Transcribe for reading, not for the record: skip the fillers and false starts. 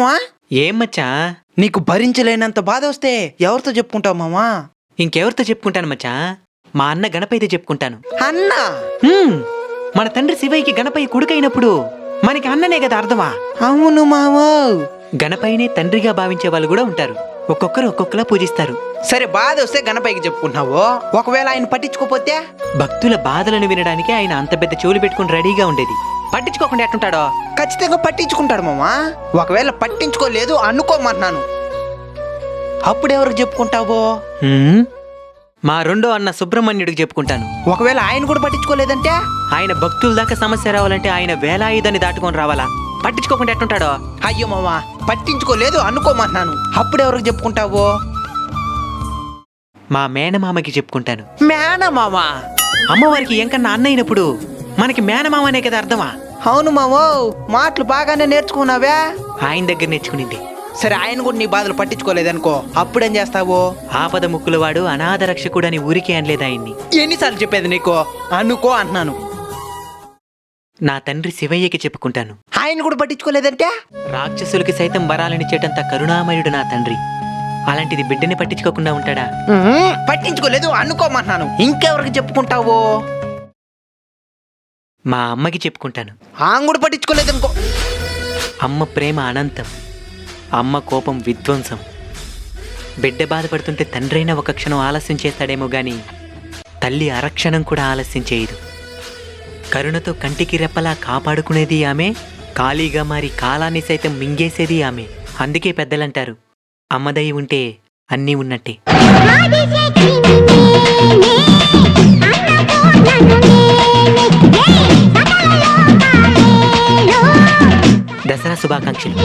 మామా ఏం మచ్చా? నీకు భరించలేనంత బాధ వస్తే ఎవరితో చెప్పుకుంటావు మామా? ఇంకెవరితో చెప్పుకుంటాను మచ్చా? మా అన్న గణపయ్యతో చెప్పుకుంటాను. అన్నా? మన తండ్రి శివయ్యకి గణపయ్య కొడుకైనప్పుడు మనకి అన్ననే కదా అర్థమా? అవును మావా. గణపయ్యనే తండ్రిగా భావించే వాళ్ళు కూడా ఉంటారు. ఒక్కొక్కరు ఒక్కొక్కలా పూజిస్తారు. సరే, బాధ వస్తే గణపయ్యకి చెప్పుకుంటున్నావు, ఒకవేళ ఆయన పట్టించుకోపోతే? భక్తుల బాధలను వినడానికి ఆయన అంత పెద్ద చెవులు పెట్టుకుని రెడీగా ఉండేది. పట్టించుకోకుండా ఎట్టుంటాడో? ఖచ్చితంగా పట్టించుకుంటాడు మామా. ఒకవేళ పట్టించుకోలేదు అనుకోమంటున్నాను, అప్పుడు ఎవరికి చెప్పుకుంటావో? మా రెండో అన్న సుబ్రహ్మణ్యుడికి చెప్పుకుంటాను. ఒకవేళ ఆయన కూడా పట్టించుకోలేదంటే? ఆయన భక్తుల దాకా సమస్య రావాలంటే ఆయన వేలాయుధాన్ని దాటుకొని రావాలా? పట్టించుకోకుండా ఎట్టుంటాడో? అయ్యో మామా, పట్టించుకోలేదు అనుకోమంటున్నాను, అప్పుడు ఎవరికి చెప్పుకుంటావో? మా మేనమామకి చెప్పుకుంటాను. మేనమామా? అమ్మవారికి ఎంకన్నా అన్న అయినప్పుడు మనకి మేనమామనే కదా అర్థమా? అవును మామో, మాటలు బాగానే నేర్చుకున్నావే. ఆయన దగ్గర నేర్చుకునింది. సరే, ఆయన కూడా నీ బాధలు పట్టించుకోలేదనుకో, అప్పుడేం చేస్తావు? ఆపద ముక్కుల వాడు అనాథ రక్షకుడు అని ఊరికే అనలేదు ఆయన్ని. ఎన్నిసార్లు చెప్పేది నీకు? అనుకో అంటున్నాను. నా తండ్రి శివయ్యకి చెప్పుకుంటాను. ఆయన కూడా పట్టించుకోలేదంటే? రాక్షసులకి సైతం వరాలనిచ్చేటంత కరుణామయుడు నా తండ్రి. అలాంటిది బిడ్డని పట్టించుకోకుండా ఉంటాడా? పట్టించుకోలేదు అనుకోమంటున్నాను, ఇంకెవరికి చెప్పుకుంటావు? మా అమ్మకి చెప్పుకుంటాను. ఆమె కూడా పట్టించుకోలేదనుకో. అమ్మ ప్రేమ అనంతం, అమ్మ కోపం విధ్వంసం. బిడ్డ బాధపడుతుంటే తండ్రైనా ఒక క్షణం ఆలస్యం చేస్తాడేమో గాని తల్లి అరక్షణం కూడా ఆలస్యం చేయదు. కరుణతో కంటికి రెప్పలా కాపాడుకునేది ఆమె, ఖాళీగా మారి కాలాన్ని సైతం మింగేసేది ఆమె. అందుకే పెద్దలంటారు, అమ్మదై ఉంటే అన్నీ ఉన్నట్టే. దసరా శుభాకాంక్షలు.